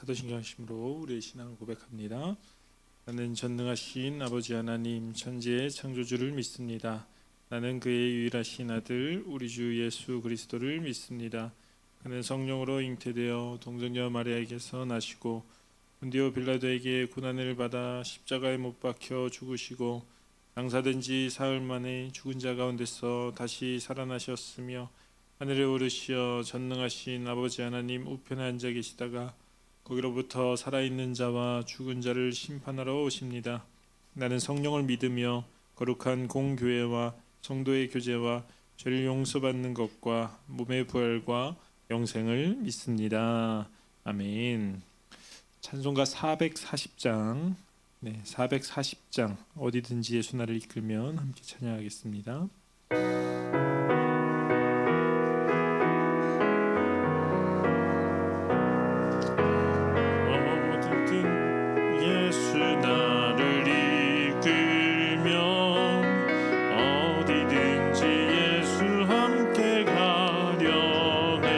사도신경 하심으로 우리의 신앙을 고백합니다. 나는 전능하신 아버지 하나님 천지의 창조주를 믿습니다. 나는 그의 유일하신 아들 우리 주 예수 그리스도를 믿습니다. 그는 성령으로 잉태되어 동정녀 마리아에게서 나시고 본디오 빌라도에게 고난을 받아 십자가에 못 박혀 죽으시고 장사된 지 사흘 만에 죽은 자 가운데서 다시 살아나셨으며 하늘에 오르시어 전능하신 아버지 하나님 우편에 앉아 계시다가 거기로부터 살아있는 자와 죽은 자를 심판하러 오십니다. 나는 성령을 믿으며 거룩한 공교회와 성도의 교제와 죄를 용서받는 것과 몸의 부활과 영생을 믿습니다. 아멘. 찬송가 440장 440장 어디든지 예수 나를 이끌면 함께 찬양하겠습니다. 예수 나를 이끌면 어디든지 예수 함께 가려네.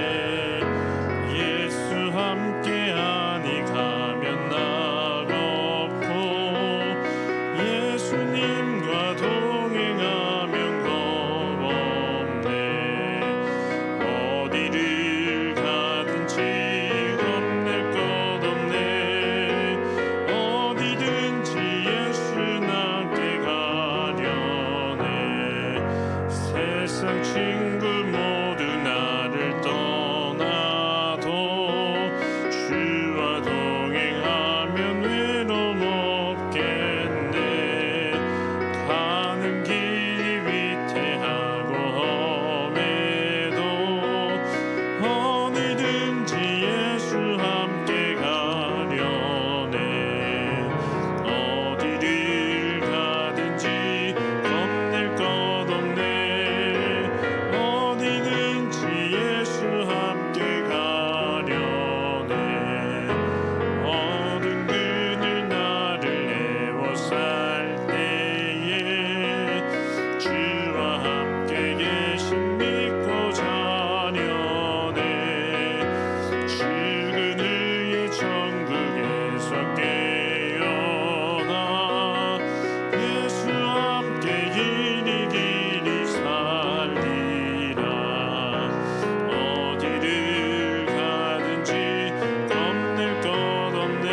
예수 함께하니 가면 낙 없고 예수님과 동행하면 겁 없네. 어디를 가든지 겁낼 것 없네. 세상 친구 모두 나를 떠나도 주와 동행하면 외로움 없겠네. 가는 길이 위태하고 험해도 어디든지 예수 함께 가려네. 어디를 가든지 겁낼 것 없네. 예수 함께 가려네. 모든 그들 나를 애워쌀 때에 주와 함께 계신 믿고 자려네. 죽은 의의 천국에서 깨어나 예수 함께 길이 길이 살리라. 어디를 가든지 겁낼 것 없네.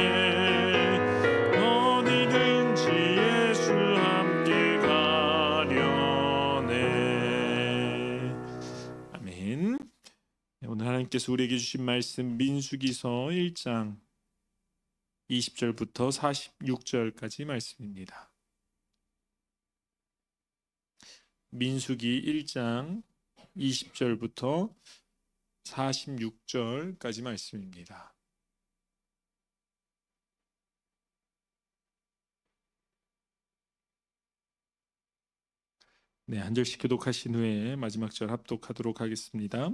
어디든지 예수 함께 가려네. 아멘. 오늘 하나님께서 우리에게 주신 말씀 민수기서 1장 20절부터 46절까지 말씀입니다. 민수기 1장 20절부터 46절까지 말씀입니다. 한 절씩 교독하신 후에 마지막 절 합독하도록 하겠습니다.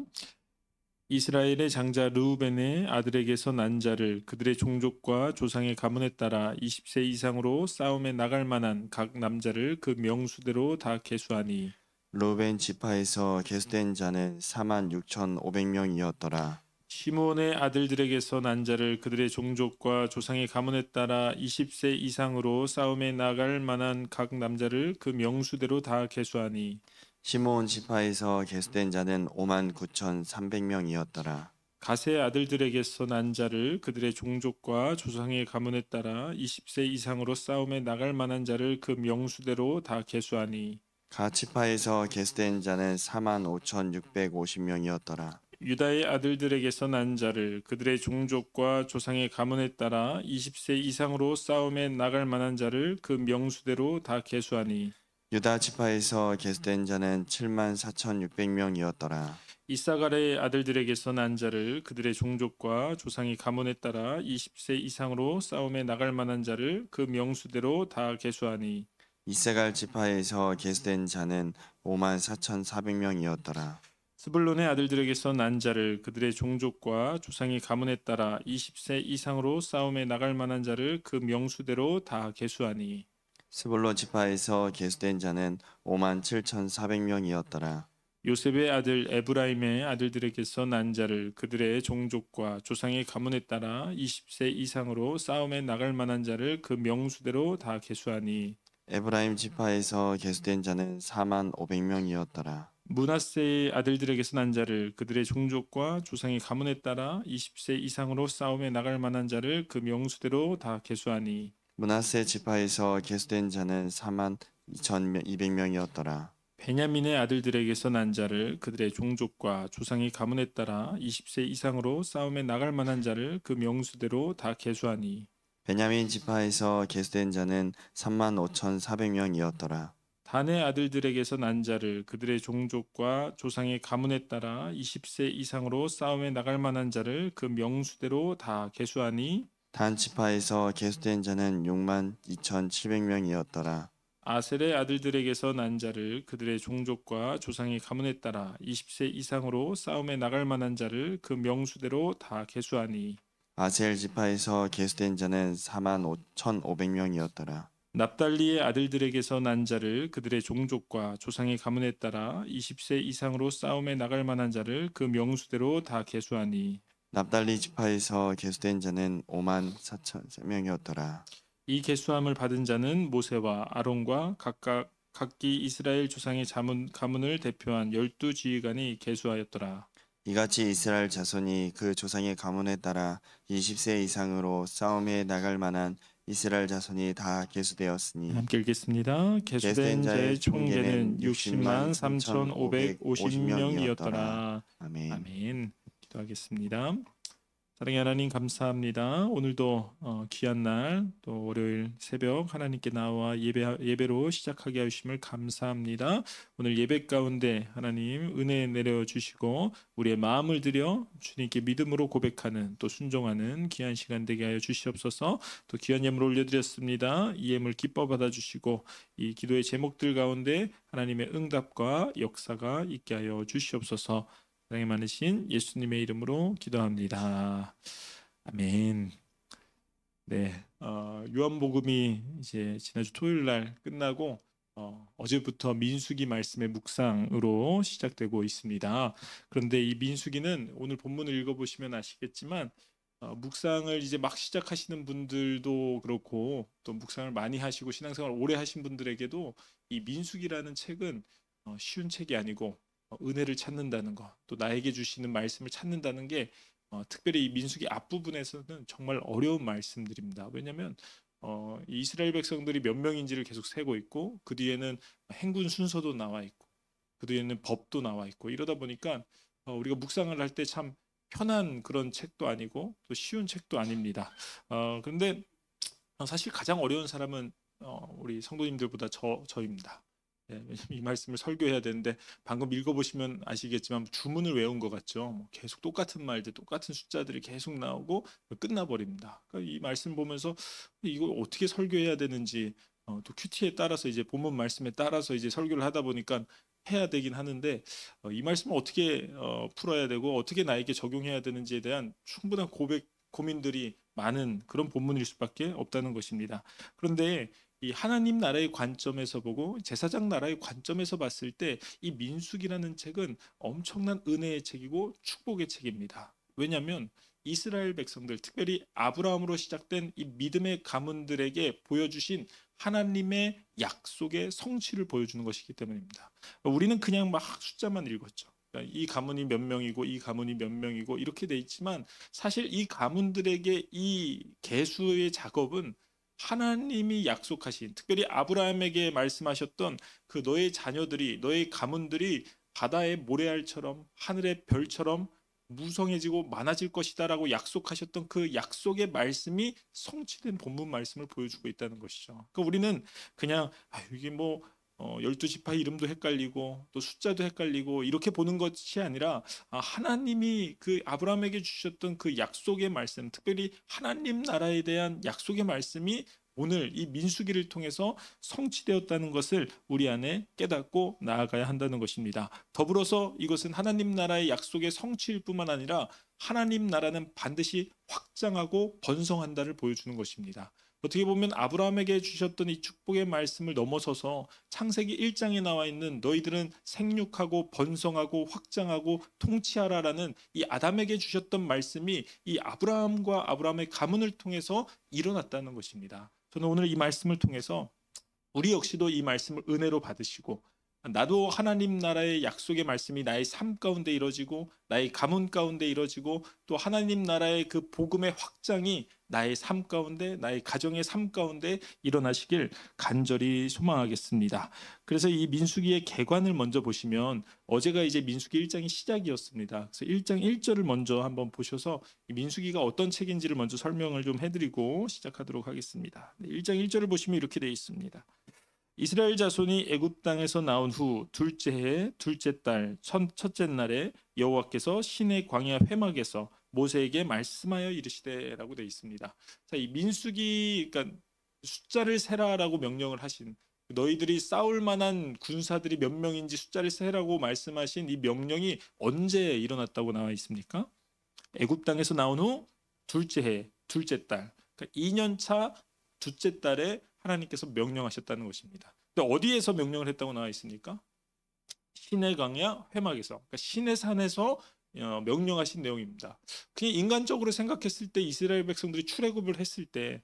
이스라엘의 장자 르우벤의 아들에게서 난 자를 그들의 종족과 조상의 가문에 따라 20세 이상으로 싸움에 나갈 만한 각 남자를 그 명수대로 다 계수하니 르우벤 지파에서 계수된 자는 46,500명이었더라. 시므온의 아들들에게서 난 자를 그들의 종족과 조상의 가문에 따라 20세 이상으로 싸움에 나갈 만한 각 남자를 그 명수대로 다 계수하니 시므온 지파에서 계수된 자는 59,300명이었더라. 가세 아들들에게서 난 자를 그들의 종족과 조상의 가문에 따라 20세 이상으로 싸움에 나갈 만한 자를 그 명수대로 다 계수하니 갓 지파에서 계수된 자는 45,650명이었더라. 유다의 아들들에게서 난 자를 그들의 종족과 조상의 가문에 따라 20세 이상으로 싸움에 나갈 만한 자를 그 명수대로 다 계수하니 유다 지파에서 계수된 자는 74,600명이었더라. 이사갈의 아들들에게서 난 자를 그들의 종족과 조상의 가문에 따라 20세 이상으로 싸움에 나갈 만한 자를 그 명수대로 다 계수하니 이세갈 지파에서 계수된 자는 54,400명이었더라. 스불론의 아들들에게서 난 자를 그들의 종족과 조상의 가문에 따라 20세 이상으로 싸움에 나갈 만한 자를 그 명수대로 다 계수하니 스불론 지파에서 계수된 자는 57,400명이었더라. 요셉의 아들 에브라임의 아들들에게서 난 자를 그들의 종족과 조상의 가문에 따라 20세 이상으로 싸움에 나갈 만한 자를 그 명수대로 다 계수하니 에브라임 지파에서 계수된 자는 4만 500명이었더라. 므낫세의 아들들에게서 난 자를 그들의 종족과 조상의 가문에 따라 20세 이상으로 싸움에 나갈 만한 자를 그 명수대로 다 계수하니 므낫세 지파에서 계수된 자는 4만 2,200명이었더라. 베냐민의 아들들에게서 난 자를 그들의 종족과 조상의 가문에 따라 20세 이상으로 싸움에 나갈 만한 자를 그 명수대로 다 계수하니 베냐민 지파에서 계수된 자는 3만 5,400명이었더라. 단의 아들들에게서 난 자를 그들의 종족과 조상의 가문에 따라 20세 이상으로 싸움에 나갈 만한 자를 그 명수대로 다 계수하니 단 지파에서 계수된 자는 6만 2,700명이었더라. 아셀의 아들들에게서 난 자를 그들의 종족과 조상의 가문에 따라 20세 이상으로 싸움에 나갈 만한 자를 그 명수대로 다 계수하니 아셀 지파에서 계수된 자는 4만 5,500명이었더라. 납달리의 아들들에게서 난 자를 그들의 종족과 조상의 가문에 따라 20세 이상으로 싸움에 나갈 만한 자를 그 명수대로 다 계수하니 납달리 지파에서 계수된 자는 5만 4,000명이었더라. 이 계수함을 받은 자는 모세와 아론과 각기 이스라엘 조상의 가문을 대표한 12지휘관이 계수하였더라. 이같이 이스라엘 자손이 그 조상의 가문에 따라 20세 이상으로 싸움에 나갈 만한 이스라엘 자손이 다 계수되었으니 함께 읽겠습니다. 계수된 자의 총계는 60만 3,550명이었더라. 아멘. 아멘. 기도하겠습니다. 사랑의 하나님 감사합니다. 오늘도 귀한 날 또 월요일 새벽 하나님께 나와 예배로 시작하게 하심을 감사합니다. 오늘 예배 가운데 하나님 은혜 내려주시고 우리의 마음을 들여 주님께 믿음으로 고백하는 또 순종하는 귀한 시간 되게 하여 주시옵소서. 또 귀한 예물 올려드렸습니다. 이 예물 기뻐 받아주시고 이 기도의 제목들 가운데 하나님의 응답과 역사가 있게 하여 주시옵소서. 사랑이 많으신 예수님의 이름으로 기도합니다. 아멘. 네, 요한복음이 이제 지난주 토요일 날 끝나고 어제부터 민수기 말씀의 묵상으로 시작되고 있습니다. 그런데 이 민수기는 오늘 본문을 읽어보시면 아시겠지만 묵상을 이제 막 시작하시는 분들도 그렇고 또 묵상을 많이 하시고 신앙생활 오래 하신 분들에게도 이 민수기라는 책은 쉬운 책이 아니고 은혜를 찾는다는 것, 또 나에게 주시는 말씀을 찾는다는 게 특별히 이 민수기 앞부분에서는 정말 어려운 말씀들입니다. 왜냐하면 이 이스라엘 백성들이 몇 명인지를 계속 세고 있고 그 뒤에는 행군 순서도 나와 있고 그 뒤에는 법도 나와 있고 이러다 보니까 우리가 묵상을 할 때 참 편한 그런 책도 아니고 또 쉬운 책도 아닙니다. 그런데 사실 가장 어려운 사람은 우리 성도님들보다 저입니다. 네, 왜냐면 이 말씀을 설교해야 되는데 방금 읽어보시면 아시겠지만 주문을 외운 것 같죠. 계속 똑같은 말들, 똑같은 숫자들이 계속 나오고 끝나버립니다. 그러니까 이 말씀 보면서 이걸 어떻게 설교해야 되는지 또 큐티에 따라서 이제 본문 말씀에 따라서 이제 설교를 하다 보니까 해야 되긴 하는데 이 말씀을 어떻게 풀어야 되고 어떻게 나에게 적용해야 되는지에 대한 충분한 고민들이 많은 그런 본문일 수밖에 없다는 것입니다. 그런데 이 하나님 나라의 관점에서 보고 제사장 나라의 관점에서 봤을 때 이 민수기라는 책은 엄청난 은혜의 책이고 축복의 책입니다. 왜냐하면 이스라엘 백성들, 특별히 아브라함으로 시작된 이 믿음의 가문들에게 보여주신 하나님의 약속의 성취를 보여주는 것이기 때문입니다. 우리는 그냥 막 숫자만 읽었죠. 이 가문이 몇 명이고 이 가문이 몇 명이고 이렇게 돼 있지만 사실 이 가문들에게 이 계수의 작업은 하나님이 약속하신, 특별히 아브라함에게 말씀하셨던 그 너의 자녀들이, 너의 가문들이 바다의 모래알처럼 하늘의 별처럼 무성해지고 많아질 것이다라고 약속하셨던 그 약속의 말씀이 성취된 본문 말씀을 보여주고 있다는 것이죠. 그러니까 우리는 그냥 이게 뭐 12지파 이름도 헷갈리고 또 숫자도 헷갈리고 이렇게 보는 것이 아니라 하나님이 그 아브라함에게 주셨던 그 약속의 말씀, 특별히 하나님 나라에 대한 약속의 말씀이 오늘 이 민수기를 통해서 성취되었다는 것을 우리 안에 깨닫고 나아가야 한다는 것입니다. 더불어서 이것은 하나님 나라의 약속의 성취일 뿐만 아니라 하나님 나라는 반드시 확장하고 번성한다를 보여주는 것입니다. 어떻게 보면 아브라함에게 주셨던 이 축복의 말씀을 넘어서서 창세기 1장에 나와 있는 너희들은 생육하고 번성하고 확장하고 통치하라라는 이 아담에게 주셨던 말씀이 이 아브라함과 아브라함의 가문을 통해서 일어났다는 것입니다. 저는 오늘 이 말씀을 통해서 우리 역시도 이 말씀을 은혜로 받으시고 나도 하나님 나라의 약속의 말씀이 나의 삶 가운데 이루어지고 나의 가문 가운데 이루어지고 또 하나님 나라의 그 복음의 확장이 나의 삶 가운데 나의 가정의 삶 가운데 일어나시길 간절히 소망하겠습니다. 그래서 이 민수기의 개관을 먼저 보시면 어제가 이제 민수기 1장의 시작이었습니다. 그래서 1장 1절을 먼저 한번 보셔서 이 민수기가 어떤 책인지를 먼저 설명을 좀 해드리고 시작하도록 하겠습니다. 1장 1절을 보시면 이렇게 되어 있습니다. 이스라엘 자손이 애굽 땅에서 나온 후 둘째 해 둘째 달 첫째 날에 여호와께서 시내 광야 회막에서 모세에게 말씀하여 이르시되라고 되어 있습니다. 자, 이 민수기 그러니까 숫자를 세라라고 명령을 하신 너희들이 싸울 만한 군사들이 몇 명인지 숫자를 세라고 말씀하신 이 명령이 언제 일어났다고 나와 있습니까? 애굽 땅에서 나온 후 둘째 해 둘째 달 그러니까 2년차 둘째 달에 하나님께서 명령하셨다는 것입니다. 근데 어디에서 명령을 했다고 나와 있습니까? 시내 광야 회막에서, 그러니까 시내 산에서 명령하신 내용입니다. 그냥 인간적으로 생각했을 때 이스라엘 백성들이 출애굽을 했을 때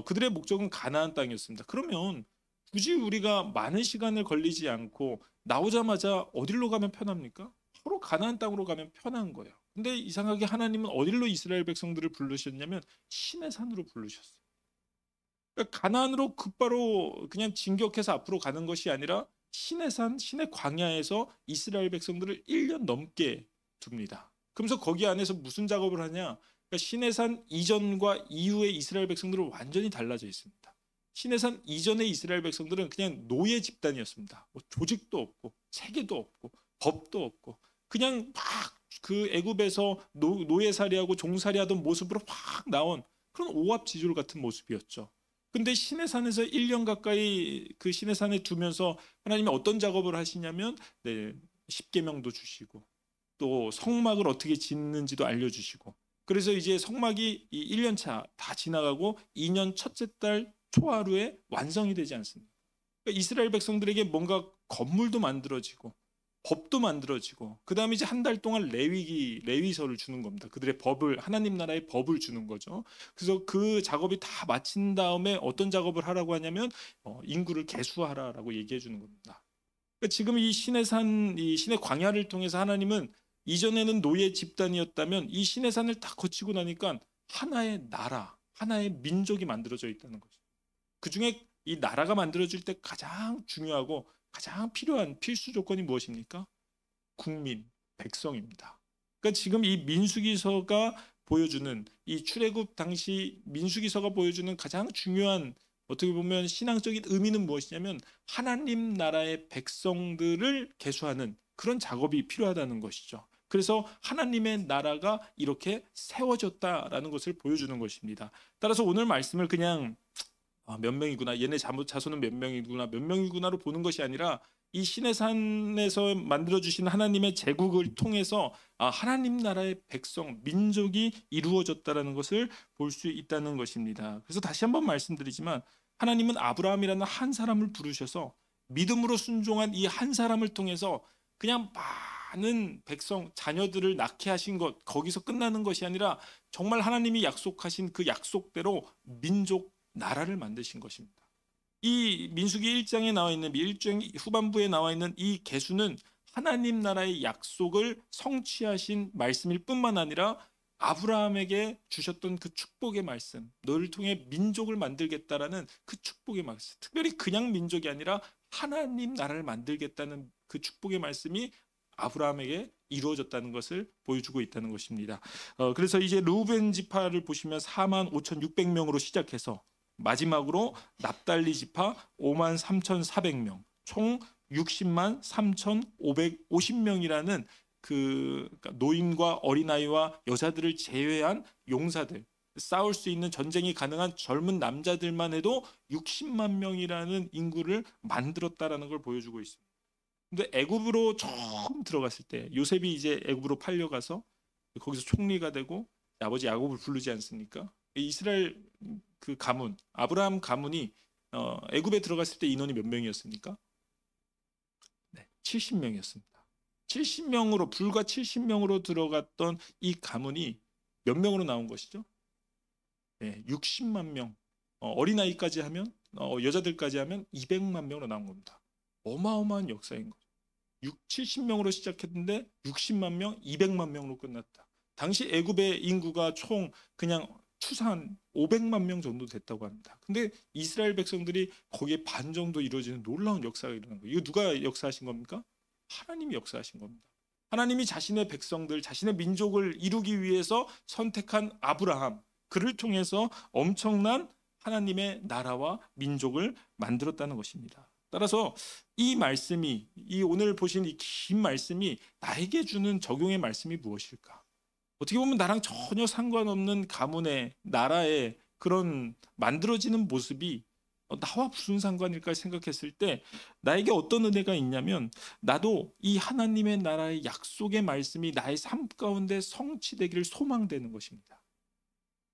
그들의 목적은 가나안 땅이었습니다. 그러면 굳이 우리가 많은 시간을 걸리지 않고 나오자마자 어디로 가면 편합니까? 바로 가나안 땅으로 가면 편한 거예요. 근데 이상하게 하나님은 어디로 이스라엘 백성들을 부르셨냐면 시내 산으로 부르셨어요. 그러니까 가나안으로 곧바로 그냥 진격해서 앞으로 가는 것이 아니라 시내 산, 시내 광야에서 이스라엘 백성들을 1년 넘게 둡니다. 그러면서 거기 안에서 무슨 작업을 하냐? 그러니까 시내 산 이전과 이후의 이스라엘 백성들은 완전히 달라져 있습니다. 시내 산 이전의 이스라엘 백성들은 그냥 노예 집단이었습니다. 뭐 조직도 없고 체계도 없고 법도 없고 그냥 막 그 애굽에서 노예살이하고 종살이하던 모습으로 확 나온 그런 오합지졸 같은 모습이었죠. 근데 시내산에서 1년 가까이 그 시내산에 두면서 하나님이 어떤 작업을 하시냐면 십계명도 주시고 또 성막을 어떻게 짓는지도 알려주시고 그래서 이제 성막이 이 1년 차 다 지나가고 2년 첫째 달 초하루에 완성이 되지 않습니다. 그러니까 이스라엘 백성들에게 뭔가 건물도 만들어지고 법도 만들어지고 그 다음에 이제 한 달 동안 레위서를 주는 겁니다. 그들의 법을 하나님 나라의 법을 주는 거죠. 그래서 그 작업이 다 마친 다음에 어떤 작업을 하라고 하냐면 인구를 계수하라라고 얘기해 주는 겁니다. 그러니까 지금 이 시내산, 이 시내 광야를 통해서 하나님은 이전에는 노예 집단이었다면 이 시내산을 다 거치고 나니까 하나의 나라, 하나의 민족이 만들어져 있다는 거죠. 그 중에 이 나라가 만들어질 때 가장 중요하고 가장 필요한 필수 조건이 무엇입니까? 국민, 백성입니다. 그러니까 지금 이 민수기서가 보여주는 이 출애굽 당시 민수기서가 보여주는 가장 중요한 어떻게 보면 신앙적인 의미는 무엇이냐면 하나님 나라의 백성들을 계수하는 그런 작업이 필요하다는 것이죠. 그래서 하나님의 나라가 이렇게 세워졌다라는 것을 보여주는 것입니다. 따라서 오늘 말씀을 그냥 몇 명이구나, 얘네 자손은 몇 명이구나로 보는 것이 아니라 이 시내산에서 만들어주신 하나님의 제국을 통해서 하나님 나라의 백성, 민족이 이루어졌다는 것을 볼 수 있다는 것입니다. 그래서 다시 한번 말씀드리지만 하나님은 아브라함이라는 한 사람을 부르셔서 믿음으로 순종한 이 한 사람을 통해서 그냥 많은 백성, 자녀들을 낳게 하신 것, 거기서 끝나는 것이 아니라 정말 하나님이 약속하신 그 약속대로 민족, 나라를 만드신 것입니다. 이 민수기 1장에 나와 있는 1장 후반부에 나와 있는 이 계수는 하나님 나라의 약속을 성취하신 말씀일 뿐만 아니라 아브라함에게 주셨던 그 축복의 말씀, 너를 통해 민족을 만들겠다라는 그 축복의 말씀, 특별히 그냥 민족이 아니라 하나님 나라를 만들겠다는 그 축복의 말씀이 아브라함에게 이루어졌다는 것을 보여주고 있다는 것입니다. 그래서 이제 르우벤 지파를 보시면 45,600명으로 시작해서 마지막으로 납달리 지파 53,400명, 총 60만 3,550명이라는 그러니까 노인과 어린아이와 여자들을 제외한 용사들, 싸울 수 있는 전쟁이 가능한 젊은 남자들만 해도 60만 명이라는 인구를 만들었다라는 걸 보여주고 있습니다. 근데 애굽으로 처음 들어갔을 때 요셉이 이제 애굽으로 팔려가서 거기서 총리가 되고 아버지 야곱을 부르지 않습니까? 이스라엘 그 가문, 아브라함 가문이 애굽에 들어갔을 때 인원이 몇 명이었습니까? 네, 70명이었습니다. 70명으로 불과 70명으로 들어갔던 이 가문이 몇 명으로 나온 것이죠? 네, 60만 명. 어린아이까지 하면 여자들까지 하면 200만 명으로 나온 겁니다. 어마어마한 역사인 거죠. 70명으로 시작했는데 60만 명, 200만 명으로 끝났다. 당시 애굽의 인구가 총 그냥 추산 500만 명 정도 됐다고 합니다. 근데 이스라엘 백성들이 거기에 반 정도 이루어지는 놀라운 역사가 일어난 거예요. 이거 누가 역사하신 겁니까? 하나님이 역사하신 겁니다. 하나님이 자신의 백성들, 자신의 민족을 이루기 위해서 선택한 아브라함, 그를 통해서 엄청난 하나님의 나라와 민족을 만들었다는 것입니다. 따라서 이 말씀이, 이 오늘 보신 이 긴 말씀이 나에게 주는 적용의 말씀이 무엇일까? 어떻게 보면 나랑 전혀 상관없는 가문의, 나라의 그런 만들어지는 모습이 나와 무슨 상관일까 생각했을 때 나에게 어떤 은혜가 있냐면, 나도 이 하나님의 나라의 약속의 말씀이 나의 삶 가운데 성취되기를 소망되는 것입니다.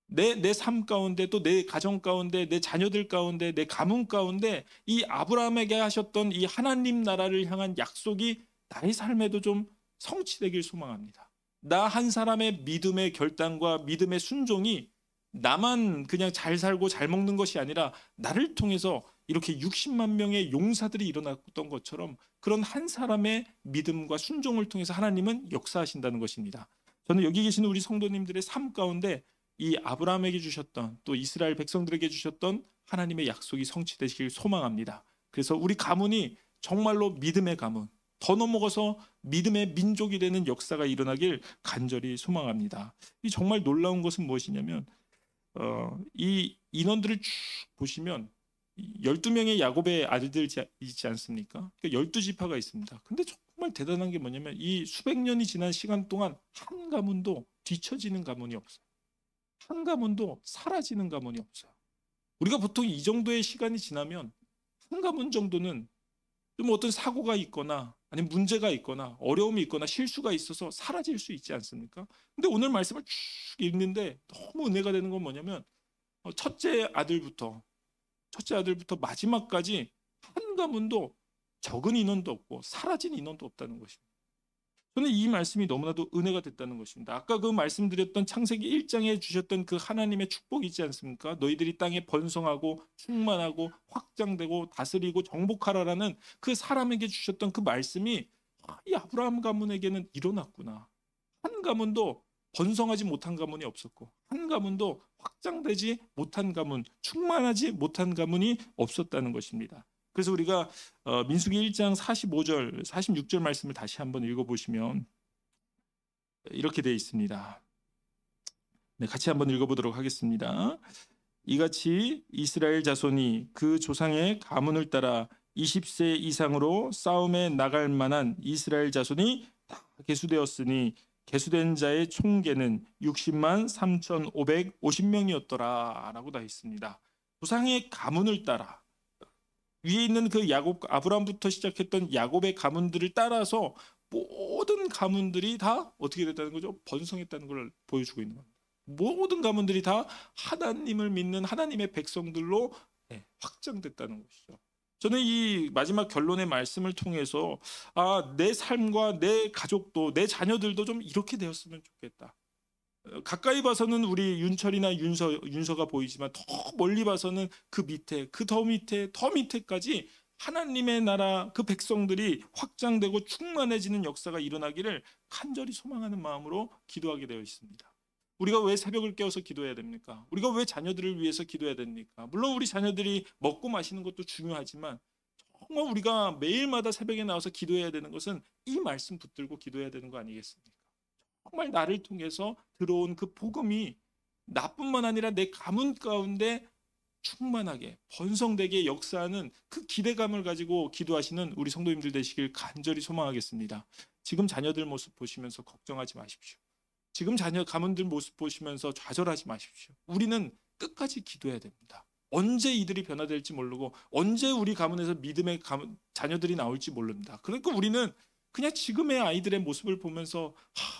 내 삶 가운데, 또 내 가정 가운데, 내 자녀들 가운데, 내 가문 가운데 이 아브라함에게 하셨던 이 하나님 나라를 향한 약속이 나의 삶에도 좀 성취되길 소망합니다. 나 한 사람의 믿음의 결단과 믿음의 순종이 나만 그냥 잘 살고 잘 먹는 것이 아니라 나를 통해서 이렇게 60만 명의 용사들이 일어났던 것처럼 그런 한 사람의 믿음과 순종을 통해서 하나님은 역사하신다는 것입니다. 저는 여기 계시는 우리 성도님들의 삶 가운데 이 아브라함에게 주셨던, 또 이스라엘 백성들에게 주셨던 하나님의 약속이 성취되시길 소망합니다. 그래서 우리 가문이 정말로 믿음의 가문, 더 넘어가서 믿음의 민족이 되는 역사가 일어나길 간절히 소망합니다. 이 정말 놀라운 것은 무엇이냐면 이 인원들을 쭉 보시면 12명의 야곱의 아들들 있지 않습니까? 12지파가 있습니다. 근데 정말 대단한 게 뭐냐면 이 수백 년이 지난 시간 동안 한 가문도 뒤처지는 가문이 없어요. 한 가문도 사라지는 가문이 없어요. 우리가 보통 이 정도의 시간이 지나면 한 가문 정도는 좀 어떤 사고가 있거나 아니면 문제가 있거나 어려움이 있거나 실수가 있어서 사라질 수 있지 않습니까? 근데 오늘 말씀을 쭉 읽는데 너무 은혜가 되는 건 뭐냐면 첫째 아들부터 마지막까지 한 가문도 적은 인원도 없고 사라진 인원도 없다는 것입니다. 저는 이 말씀이 너무나도 은혜가 됐다는 것입니다. 아까 그 말씀드렸던 창세기 1장에 주셨던 그 하나님의 축복이 있지 않습니까? 너희들이 땅에 번성하고 충만하고 확장되고 다스리고 정복하라라는 그 사람에게 주셨던 그 말씀이 이 아브라함 가문에게는 일어났구나. 한 가문도 번성하지 못한 가문이 없었고 한 가문도 확장되지 못한 가문, 충만하지 못한 가문이 없었다는 것입니다. 그래서 우리가 민수기 1장 45절, 46절 말씀을 다시 한번 읽어보시면 이렇게 되어 있습니다. 네, 같이 한번 읽어보도록 하겠습니다. 이같이 이스라엘 자손이 그 조상의 가문을 따라 20세 이상으로 싸움에 나갈 만한 이스라엘 자손이 다 계수되었으니 계수된 자의 총계는 60만 3,550명이었더라 라고 다 있습니다. 조상의 가문을 따라 위에 있는 그 야곱, 아브라함부터 시작했던 야곱의 가문들을 따라서 모든 가문들이 다 어떻게 됐다는 거죠? 번성했다는 걸 보여주고 있는 겁니다. 모든 가문들이 다 하나님을 믿는 하나님의 백성들로 확장됐다는 것이죠. 저는 이 마지막 결론의 말씀을 통해서 내 삶과 내 가족도 내 자녀들도 좀 이렇게 되었으면 좋겠다. 가까이 봐서는 우리 윤철이나 윤서가 보이지만 더 멀리 봐서는 그 밑에, 그 더 밑에, 더 밑에까지 하나님의 나라 그 백성들이 확장되고 충만해지는 역사가 일어나기를 간절히 소망하는 마음으로 기도하게 되어 있습니다. 우리가 왜 새벽을 깨워서 기도해야 됩니까? 우리가 왜 자녀들을 위해서 기도해야 됩니까? 물론 우리 자녀들이 먹고 마시는 것도 중요하지만 정말 우리가 매일마다 새벽에 나와서 기도해야 되는 것은 이 말씀 붙들고 기도해야 되는 거 아니겠습니까? 정말 나를 통해서 들어온 그 복음이 나뿐만 아니라 내 가문 가운데 충만하게 번성되게 역사하는 그 기대감을 가지고 기도하시는 우리 성도님들 되시길 간절히 소망하겠습니다. 지금 자녀들 모습 보시면서 걱정하지 마십시오. 지금 자녀 가문들 모습 보시면서 좌절하지 마십시오. 우리는 끝까지 기도해야 됩니다. 언제 이들이 변화될지 모르고 언제 우리 가문에서 믿음의 자녀들이 나올지 모릅니다. 그러니까 우리는 그냥 지금의 아이들의 모습을 보면서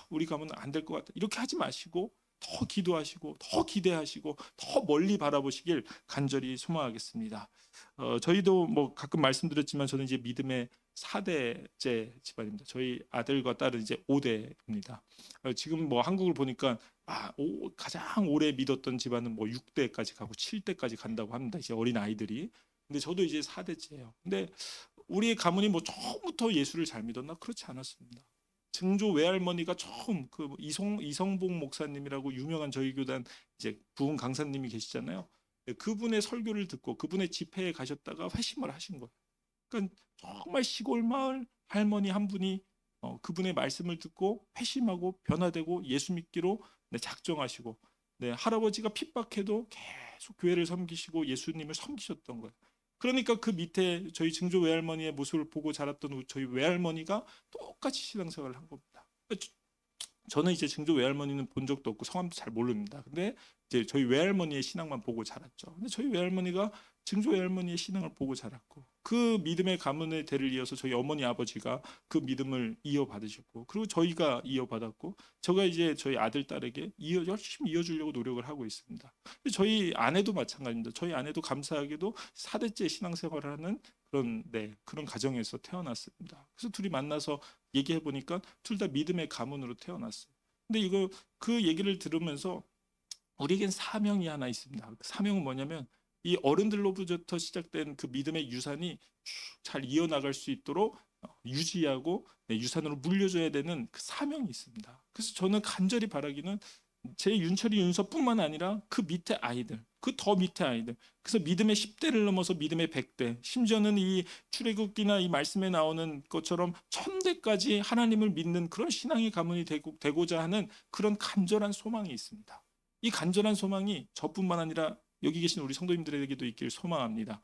우리 가문은 안 될 것 같다 이렇게 하지 마시고 더 기도하시고 더 기대하시고 더 멀리 바라보시길 간절히 소망하겠습니다. 저희도 뭐 가끔 말씀드렸지만 저는 이제 믿음의 4대째 집안입니다. 저희 아들과 딸은 이제 5대입니다. 지금 뭐 한국을 보니까 가장 오래 믿었던 집안은 뭐 6대까지 가고 7대까지 간다고 합니다. 이제 어린 아이들이. 근데 저도 이제 4대째예요. 근데 우리 가문이 뭐 처음부터 예수를 잘 믿었나? 그렇지 않았습니다. 증조 외할머니가 처음 그 이성봉 목사님이라고 유명한 저희 교단 이제 부흥 강사님이 계시잖아요. 그분의 설교를 듣고 그분의 집회에 가셨다가 회심을 하신 거예요. 그러니까 정말 시골 마을 할머니 한 분이 그분의 말씀을 듣고 회심하고 변화되고 예수 믿기로 작정하시고, 할아버지가 핍박해도 계속 교회를 섬기시고 예수님을 섬기셨던 거예요. 그러니까 그 밑에 저희 증조 외할머니의 모습을 보고 자랐던 저희 외할머니가 똑같이 신앙생활을 한 겁니다. 저는 이제 증조 외할머니는 본 적도 없고 성함도 잘 모릅니다. 근데 이제 저희 외할머니의 신앙만 보고 자랐죠. 근데 저희 외할머니가 증조 외할머니의 신앙을 보고 자랐고, 그 믿음의 가문의 대를 이어서 저희 어머니 아버지가 그 믿음을 이어받으셨고, 그리고 저희가 이어받았고, 제가 이제 저희 아들 딸에게 열심히 이어주려고 노력을 하고 있습니다. 저희 아내도 마찬가지입니다. 저희 아내도 감사하게도 4대째 신앙생활을 하는 그런 가정에서 태어났습니다. 그래서 둘이 만나서 얘기해 보니까 둘 다 믿음의 가문으로 태어났어요. 근데 그 얘기를 들으면서 우리에겐 사명이 하나 있습니다. 그 사명은 뭐냐면 이 어른들로부터 시작된 그 믿음의 유산이 쭉 잘 이어나갈 수 있도록 유지하고 유산으로 물려줘야 되는 그 사명이 있습니다. 그래서 저는 간절히 바라기는 제 윤철이 윤서뿐만 아니라 그 밑에 아이들, 그 더 밑에 아이들, 그래서 믿음의 10대를 넘어서 믿음의 100대, 심지어는 이 출애굽기나 이 말씀에 나오는 것처럼 1000대까지 하나님을 믿는 그런 신앙의 가문이 되고자 하는 그런 간절한 소망이 있습니다. 이 간절한 소망이 저뿐만 아니라 여기 계신 우리 성도님들에게도 있길 소망합니다.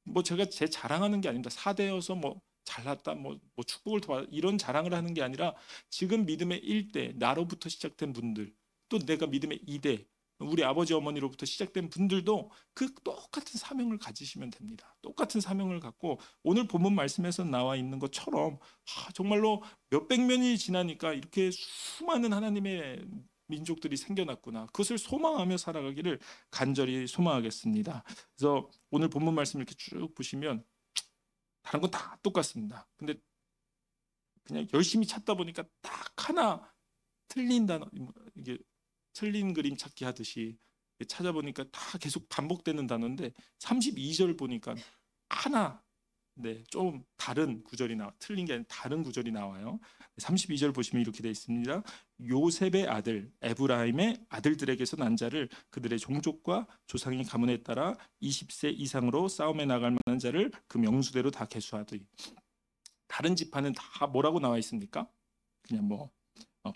뭐 제가 제 자랑하는 게 아닙니다. 4대여서 뭐 잘났다, 뭐 축복을 더 이런 자랑을 하는 게 아니라 지금 믿음의 1대, 나로부터 시작된 분들, 또 내가 믿음의 2대, 우리 아버지 어머니로부터 시작된 분들도 그 똑같은 사명을 가지시면 됩니다. 똑같은 사명을 갖고 오늘 본문 말씀에서 나와 있는 것처럼 정말로 몇백 년이 지나니까 이렇게 수많은 하나님의 민족들이 생겨났구나, 그것을 소망하며 살아가기를 간절히 소망하겠습니다. 그래서 오늘 본문 말씀 이렇게 쭉 보시면 다른 건 다 똑같습니다. 근데 그냥 열심히 찾다 보니까 딱 하나 틀린 단어, 이게 틀린 그림 찾기 하듯이 찾아보니까 다 계속 반복되는 단어인데 32절 보니까 하나 좀 다른 구절이 틀린 게 아니라 다른 구절이 나와요. 32절 보시면 이렇게 되어 있습니다. 요셉의 아들 에브라임의 아들들에게서 난 자를 그들의 종족과 조상의 가문에 따라 20세 이상으로 싸움에 나갈 만한 자를 그 명수대로 다 계수하더니. 다른 지파는 다 뭐라고 나와 있습니까? 그냥 뭐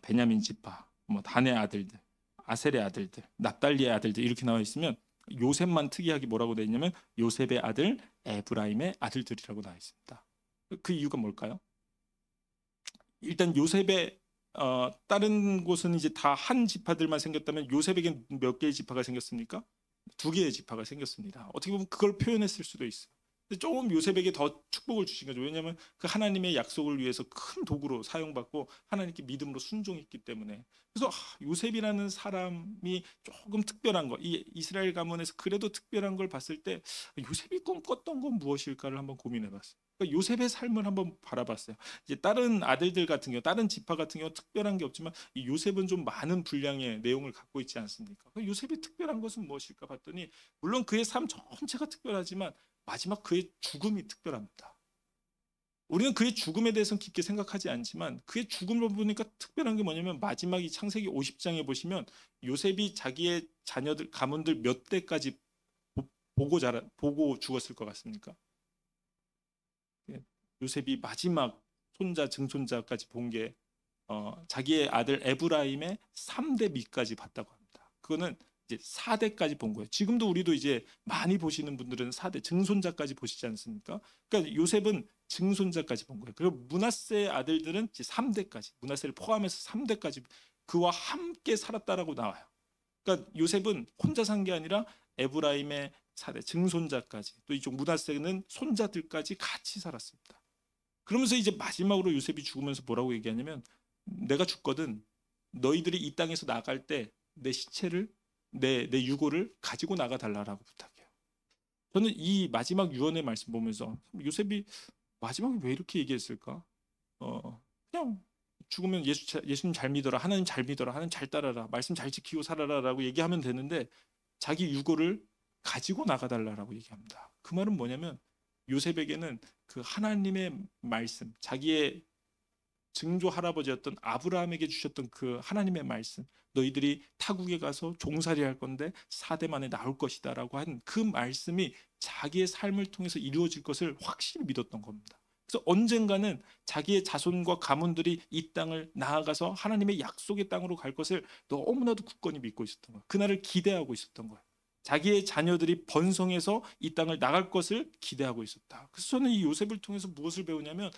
베냐민 지파, 뭐 단의 아들들, 아셀의 아들들, 납달리의 아들들 이렇게 나와 있으면 요셉만 특이하게 뭐라고 되어 있냐면 요셉의 아들 에브라임의 아들들이라고 나와 있습니다. 그 이유가 뭘까요? 일단 요셉의 다른 곳은 이제 다 한 지파들만 생겼다면 요셉에겐 몇 개의 지파가 생겼습니까? 2개의 지파가 생겼습니다. 어떻게 보면 그걸 표현했을 수도 있어요. 조금 요셉에게 더 축복을 주신 거죠. 왜냐하면 그 하나님의 약속을 위해서 큰 도구로 사용받고 하나님께 믿음으로 순종했기 때문에. 그래서 요셉이라는 사람이 조금 특별한 거, 이 이스라엘 가문에서 그래도 특별한 걸 봤을 때 요셉이 꿈꿨던 건 무엇일까를 한번 고민해봤어요. 그러니까 요셉의 삶을 한번 바라봤어요. 이제 다른 아들들 같은 경우, 다른 지파 같은 경우 특별한 게 없지만 이 요셉은 좀 많은 분량의 내용을 갖고 있지 않습니까? 요셉이 특별한 것은 무엇일까 봤더니 물론 그의 삶 전체가 특별하지만 마지막 그의 죽음이 특별합니다. 우리는 그의 죽음에 대해서는 깊게 생각하지 않지만 그의 죽음을 보니까 특별한 게 뭐냐면 마지막 이 창세기 50장에 보시면 요셉이 자기의 자녀들, 가문들 몇 대까지 보고 죽었을 것 같습니까? 요셉이 마지막 손자, 증손자까지 본 게 자기의 아들 에브라임의 3대 밑까지 봤다고 합니다. 그거는 이제 4대까지 본 거예요. 지금도 우리도 이제 많이 보시는 분들은 4대 증손자까지 보시지 않습니까? 그러니까 요셉은 증손자까지 본 거예요. 그리고 므낫세의 아들들은 이제 3대까지, 므낫세를 포함해서 3대까지 그와 함께 살았다라고 나와요. 그러니까 요셉은 혼자 산 게 아니라 에브라임의 4대 증손자까지, 또 이쪽 므낫세는 손자들까지 같이 살았습니다. 그러면서 이제 마지막으로 요셉이 죽으면서 뭐라고 얘기하냐면 내가 죽거든 너희들이 이 땅에서 나갈 때 내 시체를 내 유고를 가지고 나가 달라라고 부탁해요. 저는 이 마지막 유언의 말씀 보면서 요셉이 마지막에 왜 이렇게 얘기했을까? 그냥 죽으면 예수님 잘 믿어라, 하나님 잘 믿어라, 하나님 잘 따라라, 말씀 잘 지키고 살아라라고 얘기하면 되는데 자기 유고를 가지고 나가달라라고 얘기합니다. 그 말은 뭐냐면 요셉에게는 그 하나님의 말씀, 자기의 증조 할아버지였던 아브라함에게 주셨던 그 하나님의 말씀, 너희들이 타국에 가서 종살이 할 건데 4대 만에 나올 것이다라고 한 그 말씀이 자기의 삶을 통해서 이루어질 것을 확실히 믿었던 겁니다. 그래서 언젠가는 자기의 자손과 가문들이 이 땅을 나아가서 하나님의 약속의 땅으로 갈 것을 너무나도 굳건히 믿고 있었던 거예요. 그날을 기대하고 있었던 거예요. 자기의 자녀들이 번성해서 이 땅을 나갈 것을 기대하고 있었다. 그래서 저는 이 요셉을 통해서 무엇을 배우냐면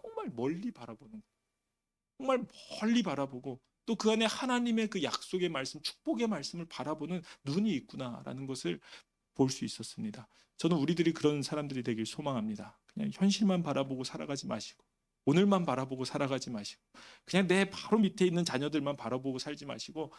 정말 멀리 바라보는 거예요. 정말 멀리 바라보고 또 그 안에 하나님의 그 약속의 말씀, 축복의 말씀을 바라보는 눈이 있구나라는 것을 볼 수 있었습니다. 저는 우리들이 그런 사람들이 되길 소망합니다. 그냥 현실만 바라보고 살아가지 마시고 오늘만 바라보고 살아가지 마시고 그냥 내 바로 밑에 있는 자녀들만 바라보고 살지 마시고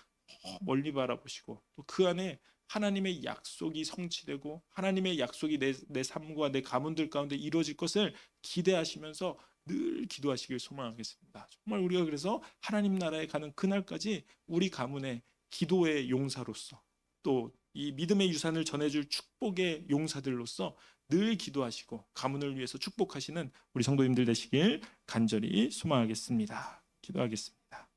멀리 바라보시고 또 그 안에 하나님의 약속이 성취되고 하나님의 약속이 내 삶과 내 가문들 가운데 이루어질 것을 기대하시면서 늘 기도하시길 소망하겠습니다. 정말 우리가 그래서 하나님 나라에 가는 그날까지 우리 가문의 기도의 용사로서 또 이 믿음의 유산을 전해줄 축복의 용사들로서 늘 기도하시고 가문을 위해서 축복하시는 우리 성도님들 되시길 간절히 소망하겠습니다. 기도하겠습니다.